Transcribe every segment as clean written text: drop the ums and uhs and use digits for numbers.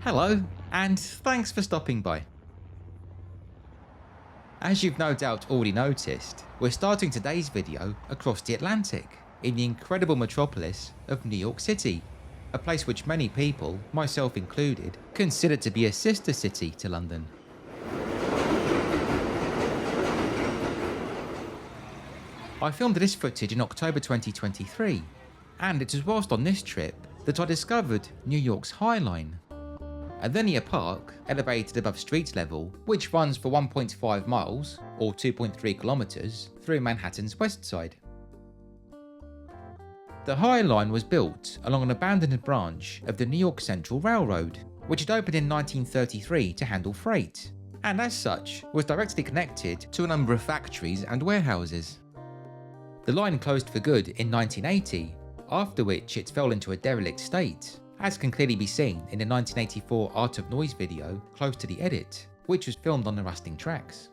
Hello, and thanks for stopping by. As you've no doubt already noticed, we're starting today's video across the Atlantic, in the incredible metropolis of New York City, a place which many people, myself included, consider to be a sister city to London. I filmed this footage in October 2023, and it was whilst on this trip that I discovered New York's High Line, a linear park elevated above street level which runs for 1.5 miles, or 2.3 kilometers, through Manhattan's west side. The High Line was built along an abandoned branch of the New York Central Railroad, which had opened in 1933 to handle freight, and as such was directly connected to a number of factories and warehouses. The line closed for good in 1980, after which it fell into a derelict state, as can clearly be seen in the 1984 Art of Noise video close to the edit, which was filmed on the rusting tracks.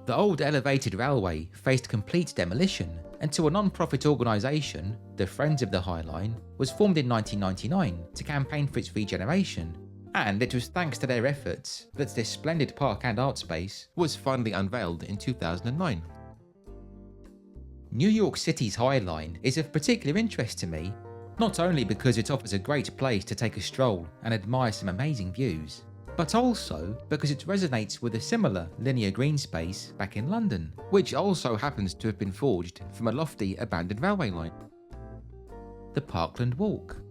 The old elevated railway faced complete demolition until a non-profit organisation, the Friends of the High Line, was formed in 1999 to campaign for its regeneration, and it was thanks to their efforts that this splendid park and art space was finally unveiled in 2009. New York City's High Line is of particular interest to me, not only because it offers a great place to take a stroll and admire some amazing views, but also because it resonates with a similar linear green space back in London, which also happens to have been forged from a lofty abandoned railway line. The Parkland Walk.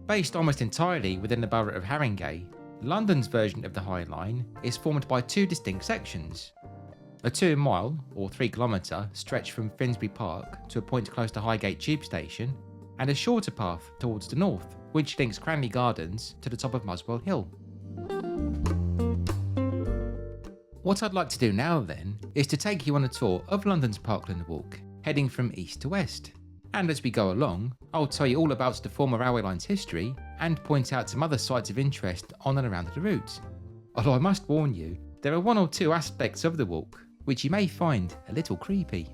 Based almost entirely within the Borough of Haringey, London's version of the High Line is formed by two distinct sections. A 2-mile, or 3-kilometre, stretch from Finsbury Park to a point close to Highgate tube station, and a shorter path towards the north, which links Cranley Gardens to the top of Muswell Hill. What I'd like to do now then, is to take you on a tour of London's Parkland Walk, heading from east to west. And as we go along, I'll tell you all about the former railway line's history, and point out some other sites of interest on and around the route. Although I must warn you, there are one or two aspects of the walk which you may find a little creepy.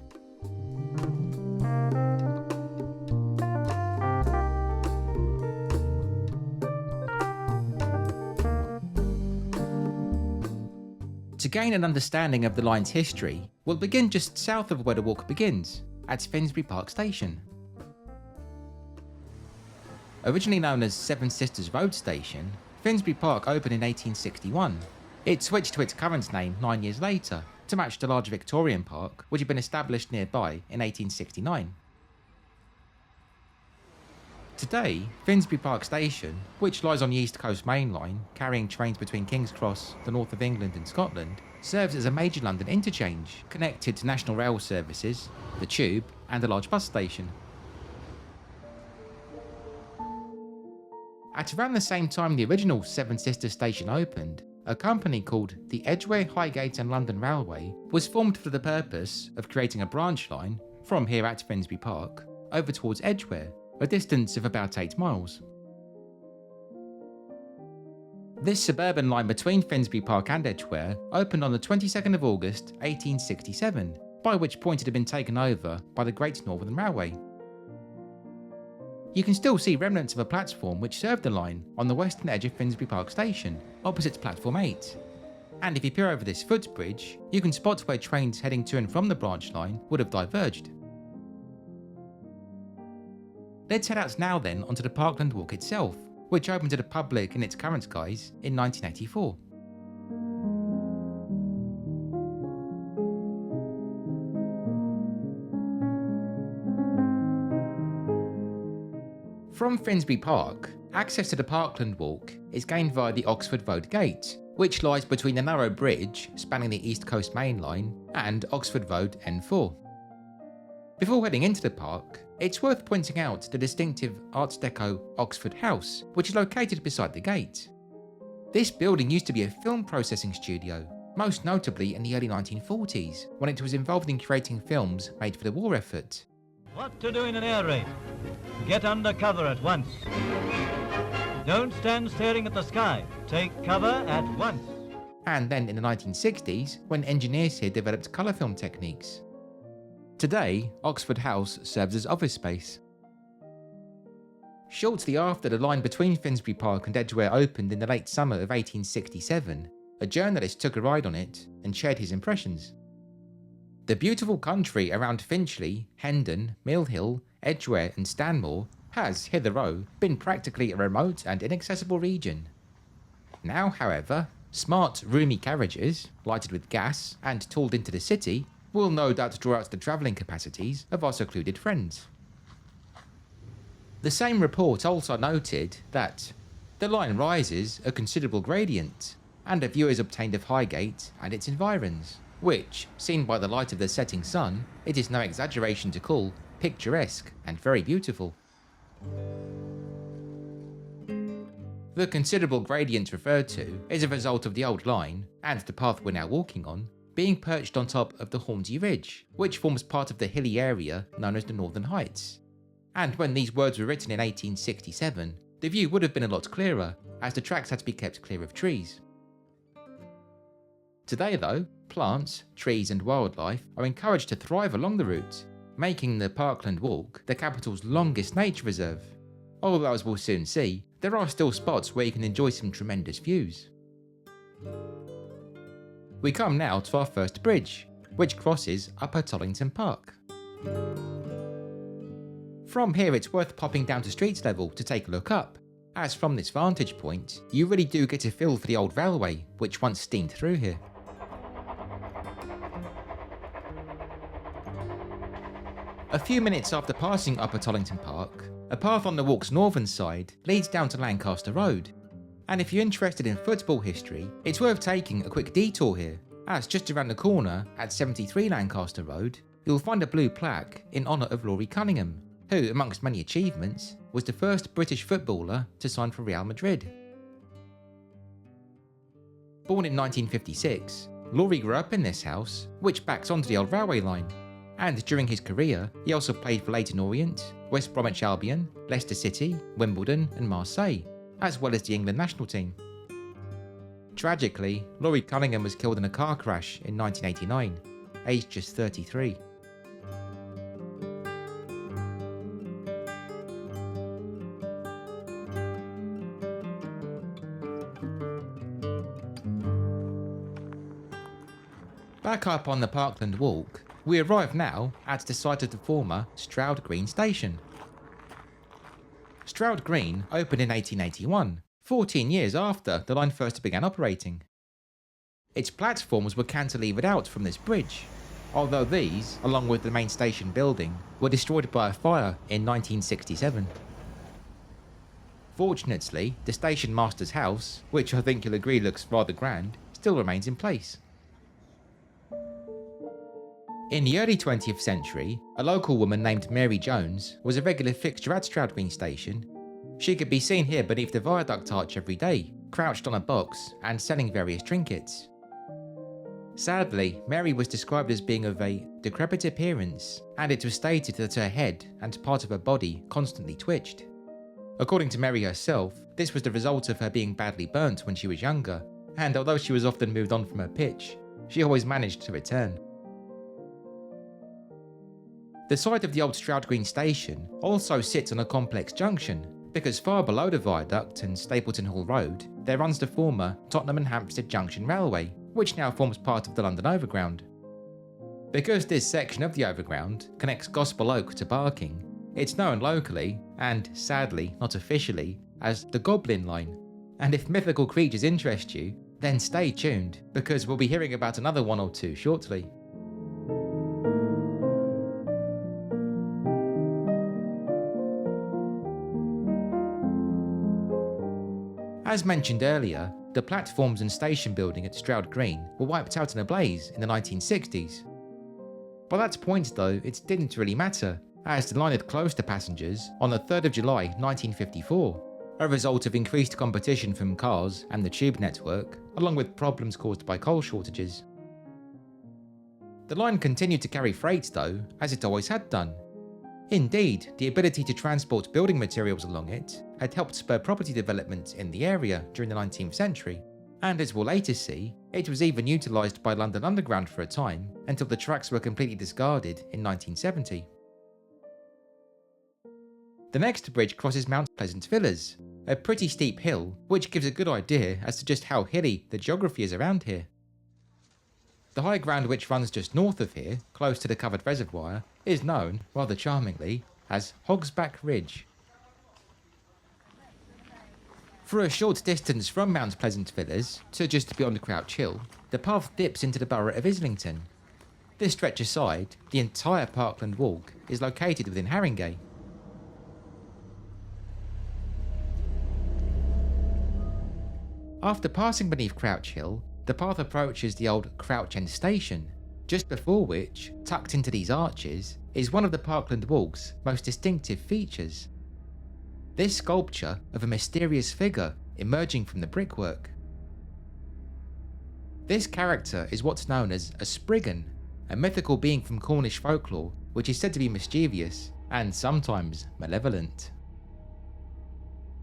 To gain an understanding of the line's history, we'll begin just south of where the walk begins, at Finsbury Park Station. Originally known as Seven Sisters Road Station, Finsbury Park opened in 1861. It switched to its current name 9 years later, to match the larger Victorian Park, which had been established nearby in 1869. Today, Finsbury Park Station, which lies on the East Coast Main Line, carrying trains between King's Cross, the north of England and Scotland, serves as a major London interchange, connected to national rail services, the Tube, and a large bus station. At around the same time the original Seven Sisters station opened, a company called the Edgware, Highgate and London Railway was formed for the purpose of creating a branch line from here at Finsbury Park over towards Edgware, a distance of about 8 miles. This suburban line between Finsbury Park and Edgware opened on the 22nd of August 1867, by which point it had been taken over by the Great Northern Railway. You can still see remnants of a platform which served the line on the western edge of Finsbury Park Station, opposite Platform 8. And if you peer over this footbridge, you can spot where trains heading to and from the branch line would have diverged. Let's head out now then onto the Parkland Walk itself, which opened to the public in its current guise in 1984. From Finsbury Park, access to the Parkland Walk is gained via the Oxford Road Gate, which lies between the narrow bridge spanning the East Coast Main Line and Oxford Road N4. Before heading into the park, it's worth pointing out the distinctive Art Deco Oxford House, which is located beside the gate. This building used to be a film processing studio, most notably in the early 1940s, when it was involved in creating films made for the war effort. What to do in an air raid? Get under cover at once. Don't stand staring at the sky. Take cover at once. And then in the 1960s, when engineers here developed colour film techniques. Today, Oxford House serves as office space. Shortly after the line between Finsbury Park and Edgware opened in the late summer of 1867, a journalist took a ride on it and shared his impressions. The beautiful country around Finchley, Hendon, Mill Hill, Edgware and Stanmore has, hitherto, been practically a remote and inaccessible region. Now, however, smart, roomy carriages, lighted with gas and tooled into the city, will no doubt draw out the travelling capacities of our secluded friends. The same report also noted that the line rises a considerable gradient, and a view is obtained of Highgate and its environs, which, seen by the light of the setting sun, it is no exaggeration to call picturesque and very beautiful. The considerable gradient referred to is a result of the old line, and the path we're now walking on, being perched on top of the Hornsey Ridge, which forms part of the hilly area known as the Northern Heights. And when these words were written in 1867, the view would have been a lot clearer, as the tracks had to be kept clear of trees. Today though, plants, trees and wildlife are encouraged to thrive along the route, making the Parkland Walk the capital's longest nature reserve. Although, as we'll soon see, there are still spots where you can enjoy some tremendous views. We come now to our first bridge, which crosses Upper Tollington Park. From here it's worth popping down to street level to take a look up, as from this vantage point, you really do get a feel for the old railway which once steamed through here. A few minutes after passing Upper Tollington Park, a path on the walk's northern side leads down to Lancaster Road, and if you're interested in football history, it's worth taking a quick detour here, as just around the corner at 73 Lancaster Road, you'll find a blue plaque in honour of Laurie Cunningham, who, amongst many achievements, was the first British footballer to sign for Real Madrid. Born in 1956, Laurie grew up in this house, which backs onto the old railway line, and during his career, he also played for Leyton Orient, West Bromwich Albion, Leicester City, Wimbledon and Marseille, as well as the England national team. Tragically, Laurie Cunningham was killed in a car crash in 1989, aged just 33. Back up on the Parkland Walk, we arrive now at the site of the former Stroud Green station. Stroud Green opened in 1881, 14 years after the line first began operating. Its platforms were cantilevered out from this bridge, although these, along with the main station building, were destroyed by a fire in 1967. Fortunately, the station master's house, which I think you'll agree looks rather grand, still remains in place. In the early 20th century, a local woman named Mary Jones was a regular fixture at Stroud Green Station. She could be seen here beneath the Viaduct arch every day, crouched on a box and selling various trinkets. Sadly, Mary was described as being of a decrepit appearance, and it was stated that her head and part of her body constantly twitched. According to Mary herself, this was the result of her being badly burnt when she was younger, and although she was often moved on from her pitch, she always managed to return. The site of the old Stroud Green station also sits on a complex junction, because far below the Viaduct and Stapleton Hall Road, there runs the former Tottenham and Hampstead Junction Railway, which now forms part of the London Overground. Because this section of the Overground connects Gospel Oak to Barking, it's known locally, and sadly not officially, as the Goblin Line. And if mythical creatures interest you, then stay tuned, because we'll be hearing about another one or two shortly. As mentioned earlier, the platforms and station building at Stroud Green were wiped out in a blaze in the 1960s. By that point though, it didn't really matter, as the line had closed to passengers on the 3rd of July 1954, a result of increased competition from cars and the tube network, along with problems caused by coal shortages. The line continued to carry freight though, as it always had done. Indeed, the ability to transport building materials along it had helped spur property development in the area during the 19th century, and as we'll later see, it was even utilised by London Underground for a time until the tracks were completely discarded in 1970. The next bridge crosses Mount Pleasant Villas, a pretty steep hill which gives a good idea as to just how hilly the geography is around here. The high ground which runs just north of here, close to the covered reservoir, is known, rather charmingly, as Hogsback Ridge. For a short distance from Mount Pleasant Villas, to just beyond Crouch Hill, the path dips into the Borough of Islington. This stretch aside, the entire Parkland Walk is located within Haringey. After passing beneath Crouch Hill, the path approaches the old Crouch End station, just before which, tucked into these arches, is one of the Parkland Walk's most distinctive features. This sculpture of a mysterious figure emerging from the brickwork. This character is what's known as a Spriggan, a mythical being from Cornish folklore which is said to be mischievous and sometimes malevolent.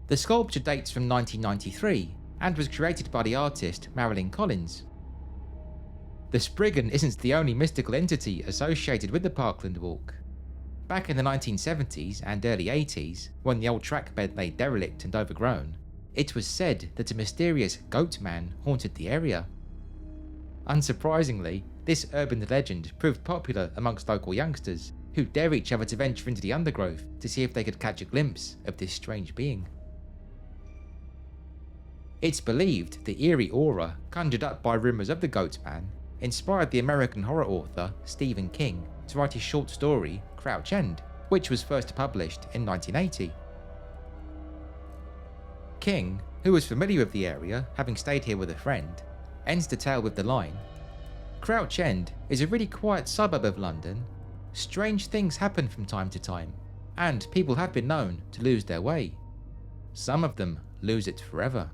The sculpture dates from 1993 and was created by the artist Marilyn Collins. The Spriggan isn't the only mystical entity associated with the Parkland Walk. Back in the 1970s and early 80s, when the old track bed lay derelict and overgrown, it was said that a mysterious goat man haunted the area. Unsurprisingly, this urban legend proved popular amongst local youngsters, who dare each other to venture into the undergrowth to see if they could catch a glimpse of this strange being. It's believed the eerie aura conjured up by rumours of the goat man inspired the American horror author Stephen King to write his short story Crouch End, which was first published in 1980. King, who was familiar with the area, having stayed here with a friend, ends the tale with the line, "Crouch End is a really quiet suburb of London. Strange things happen from time to time, and people have been known to lose their way. Some of them lose it forever."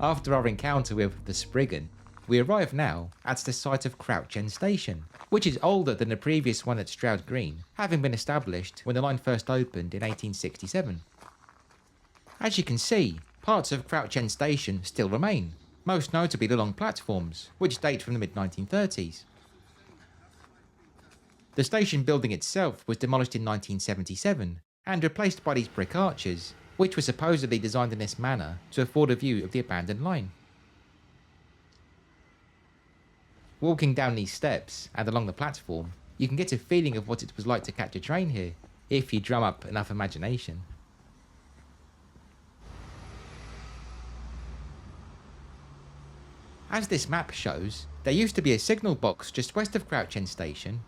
After our encounter with the Spriggan, we arrive now at the site of Crouch End Station, which is older than the previous one at Stroud Green, having been established when the line first opened in 1867. As you can see, parts of Crouch End Station still remain, most notably the long platforms, which date from the mid-1930s. The station building itself was demolished in 1977 and replaced by these brick arches, which were supposedly designed in this manner to afford a view of the abandoned line. Walking down these steps and along the platform, you can get a feeling of what it was like to catch a train here, if you drum up enough imagination. As this map shows, there used to be a signal box just west of Crouch End Station.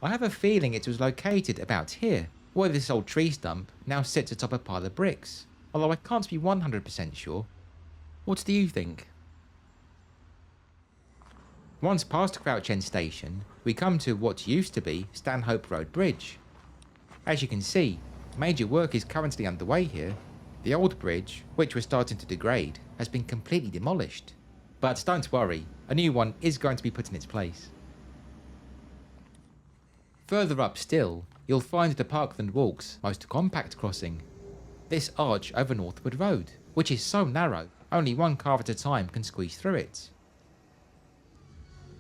I have a feeling it was located about here, where this old tree stump now sits atop a pile of bricks, although I can't be 100% sure. What do you think? Once past Crouch End Station, we come to what used to be Stanhope Road Bridge. As you can see, major work is currently underway here. The old bridge, which was starting to degrade, has been completely demolished. But don't worry, a new one is going to be put in its place. Further up still, you'll find the Parkland Walk's most compact crossing. This arch over Northwood Road, which is so narrow, only one car at a time can squeeze through it.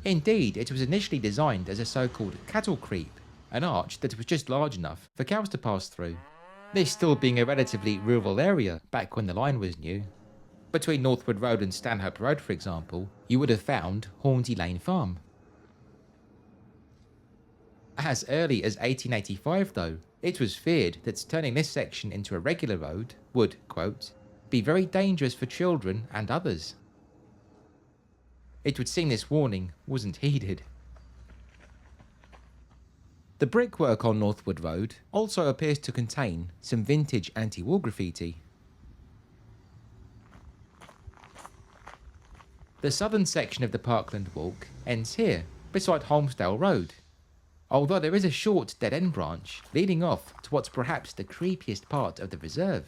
Indeed, it was initially designed as a so-called cattle creep, an arch that was just large enough for cows to pass through, this still being a relatively rural area back when the line was new. Between Northwood Road and Stanhope Road, for example, you would have found Hornsey Lane Farm. As early as 1885 though, it was feared that turning this section into a regular road would, quote, be very dangerous for children and others. It would seem this warning wasn't heeded. The brickwork on Northwood Road also appears to contain some vintage anti-war graffiti. The southern section of the Parkland Walk ends here, beside Holmesdale Road, although there is a short dead-end branch leading off to what's perhaps the creepiest part of the reserve.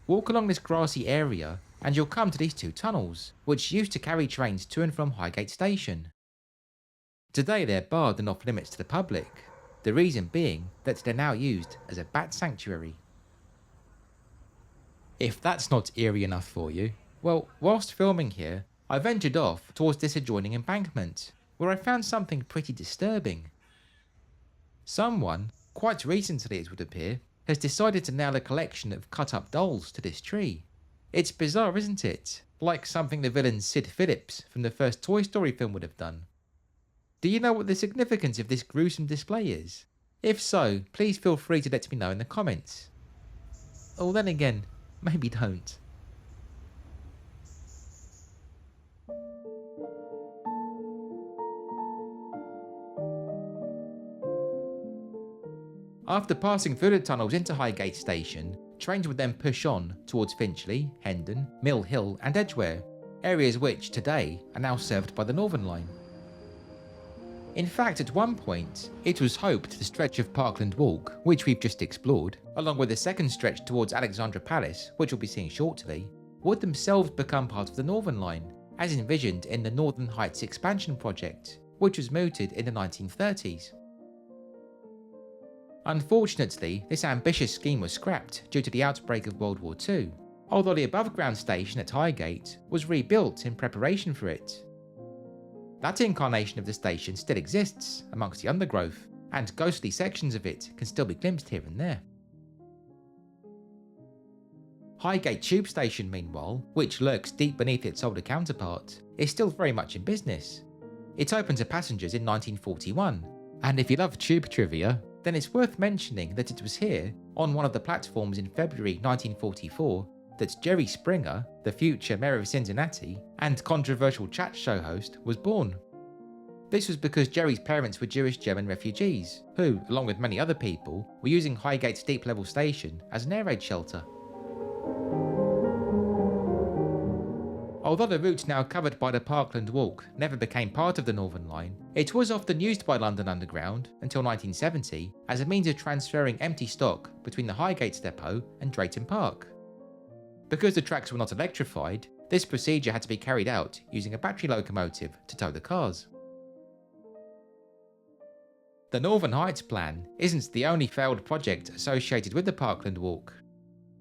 Walk along this grassy area and you'll come to these two tunnels, which used to carry trains to and from Highgate Station. Today they're barred and off limits to the public, the reason being that they're now used as a bat sanctuary. If that's not eerie enough for you, Well, whilst filming here, I ventured off towards this adjoining embankment, where I found something pretty disturbing. Someone, quite recently it would appear, has decided to nail a collection of cut-up dolls to this tree. It's bizarre, isn't it? Like something the villain Sid Phillips from the first Toy Story film would have done. Do you know what the significance of this gruesome display is? If so, please feel free to let me know in the comments. Or then again, maybe don't. After passing through the tunnels into Highgate Station, trains would then push on towards Finchley, Hendon, Mill Hill and Edgware, areas which, today, are now served by the Northern Line. In fact, at one point, it was hoped the stretch of Parkland Walk, which we've just explored, along with the second stretch towards Alexandra Palace, which we'll be seeing shortly, would themselves become part of the Northern Line, as envisioned in the Northern Heights expansion project, which was mooted in the 1930s. Unfortunately, this ambitious scheme was scrapped due to the outbreak of World War II, although the above-ground station at Highgate was rebuilt in preparation for it. That incarnation of the station still exists amongst the undergrowth, and ghostly sections of it can still be glimpsed here and there. Highgate Tube Station, meanwhile, which lurks deep beneath its older counterpart, is still very much in business. It opened to passengers in 1941, and if you love tube trivia, then it's worth mentioning that it was here, on one of the platforms in February 1944, that Jerry Springer, the future Mayor of Cincinnati and controversial chat show host, was born. This was because Jerry's parents were Jewish German refugees, who, along with many other people, were using Highgate's deep level station as an air raid shelter. Although the route now covered by the Parkland Walk never became part of the Northern Line, it was often used by London Underground until 1970 as a means of transferring empty stock between the Highgate depot and Drayton Park. Because the tracks were not electrified, this procedure had to be carried out using a battery locomotive to tow the cars. The Northern Heights plan isn't the only failed project associated with the Parkland Walk.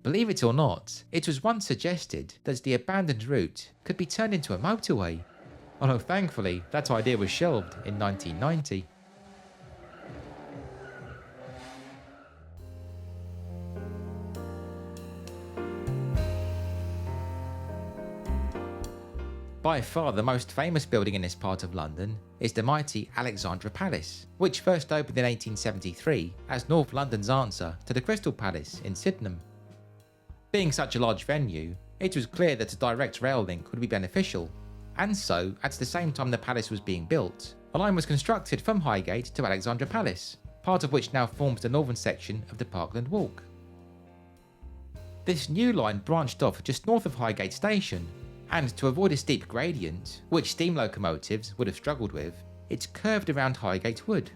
Believe it or not, it was once suggested that the abandoned route could be turned into a motorway, although thankfully that idea was shelved in 1990. By far the most famous building in this part of London is the mighty Alexandra Palace, which first opened in 1873 as North London's answer to the Crystal Palace in Sydenham. Being such a large venue, it was clear that a direct rail link would be beneficial, and so, at the same time the palace was being built, a line was constructed from Highgate to Alexandra Palace, part of which now forms the northern section of the Parkland Walk. This new line branched off just north of Highgate Station, and to avoid a steep gradient, which steam locomotives would have struggled with, it curved around Highgate Wood.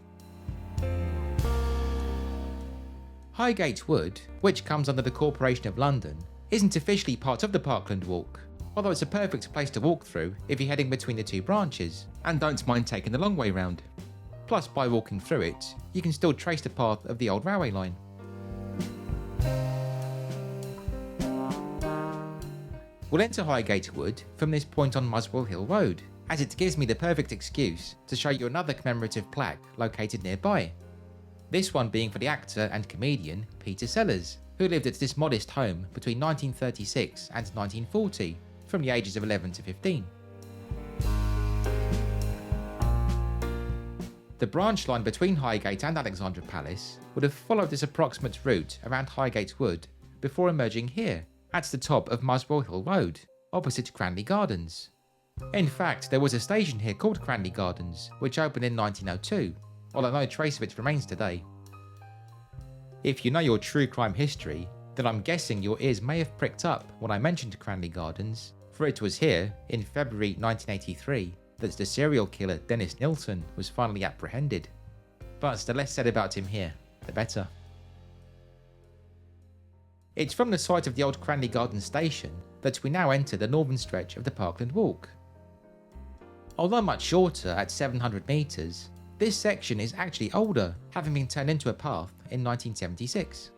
Highgate Wood, which comes under the Corporation of London, isn't officially part of the Parkland Walk, although it's a perfect place to walk through if you're heading between the two branches and don't mind taking the long way round. Plus, by walking through it, you can still trace the path of the old railway line. We'll enter Highgate Wood from this point on Muswell Hill Road, as it gives me the perfect excuse to show you another commemorative plaque located nearby. This one being for the actor and comedian Peter Sellers, who lived at this modest home between 1936 and 1940, from the ages of 11 to 15. The branch line between Highgate and Alexandra Palace would have followed this approximate route around Highgate Wood before emerging here, at the top of Muswell Hill Road, opposite Cranley Gardens. In fact, there was a station here called Cranley Gardens, which opened in 1902, although no trace of it remains today. If you know your true crime history, then I'm guessing your ears may have pricked up when I mentioned Cranley Gardens, for it was here, in February 1983, that the serial killer Dennis Nilsson was finally apprehended. But the less said about him here, the better. It's from the site of the old Cranley Gardens station that we now enter the northern stretch of the Parkland Walk. Although much shorter at 700 metres, this section is actually older, having been turned into a path in 1976.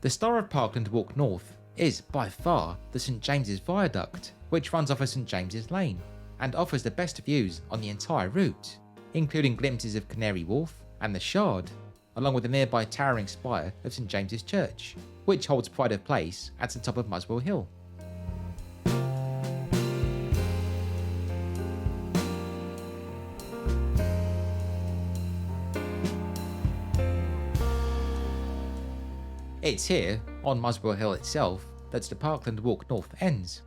The star of Parkland Walk North is by far the St James's Viaduct, which runs off of St James's Lane and offers the best views on the entire route, including glimpses of Canary Wharf and the Shard, along with the nearby towering spire of St James's Church, which holds pride of place at the top of Muswell Hill. It's here, on Muswell Hill itself, that the Parkland Walk North ends.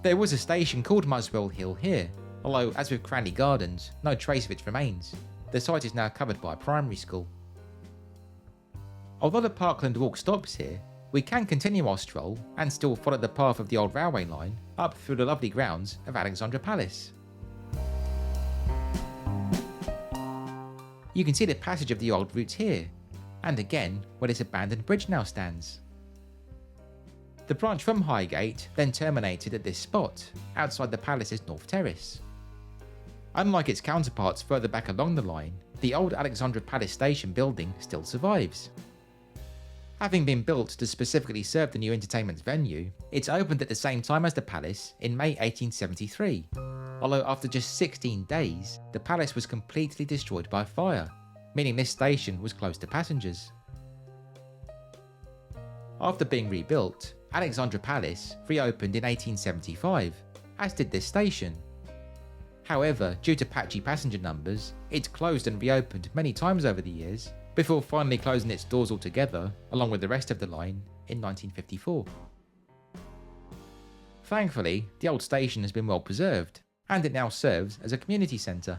There was a station called Muswell Hill here, although as with Cranley Gardens, no trace of its remains. The site is now covered by a primary school. Although the Parkland Walk stops here, we can continue our stroll and still follow the path of the old railway line up through the lovely grounds of Alexandra Palace. You can see the passage of the old route here, and again where this abandoned bridge now stands. The branch from Highgate then terminated at this spot, outside the palace's north terrace. Unlike its counterparts further back along the line, the old Alexandra Palace station building still survives. Having been built to specifically serve the new entertainment venue, it opened at the same time as the palace in May 1873, although after just 16 days, the palace was completely destroyed by fire, meaning this station was closed to passengers. After being rebuilt, Alexandra Palace reopened in 1875, as did this station. However, due to patchy passenger numbers, it closed and reopened many times over the years, before finally closing its doors altogether, along with the rest of the line, in 1954. Thankfully, the old station has been well preserved, and it now serves as a community centre.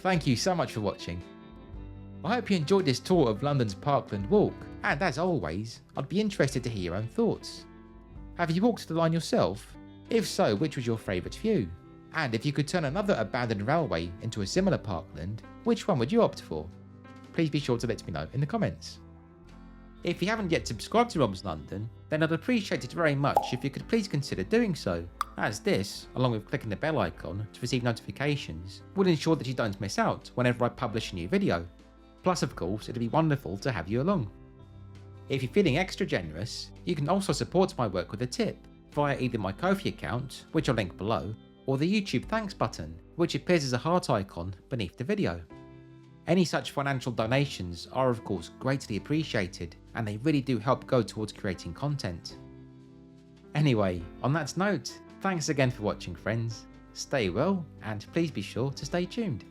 Thank you so much for watching. I hope you enjoyed this tour of London's Parkland Walk, and as always, I'd be interested to hear your own thoughts. Have you walked the line yourself? If so, which was your favourite view? And if you could turn another abandoned railway into a similar parkland, which one would you opt for? Please be sure to let me know in the comments. If you haven't yet subscribed to Rob's London, then I'd appreciate it very much if you could please consider doing so, as this, along with clicking the bell icon to receive notifications, will ensure that you don't miss out whenever I publish a new video. Plus, of course, it'd be wonderful to have you along. If you're feeling extra generous, you can also support my work with a tip via either my Ko-fi account, which I'll link below, or the YouTube thanks button, which appears as a heart icon beneath the video. Any such financial donations are of course greatly appreciated, and they really do help go towards creating content. Anyway, on that note, thanks again for watching friends, stay well, and please be sure to stay tuned.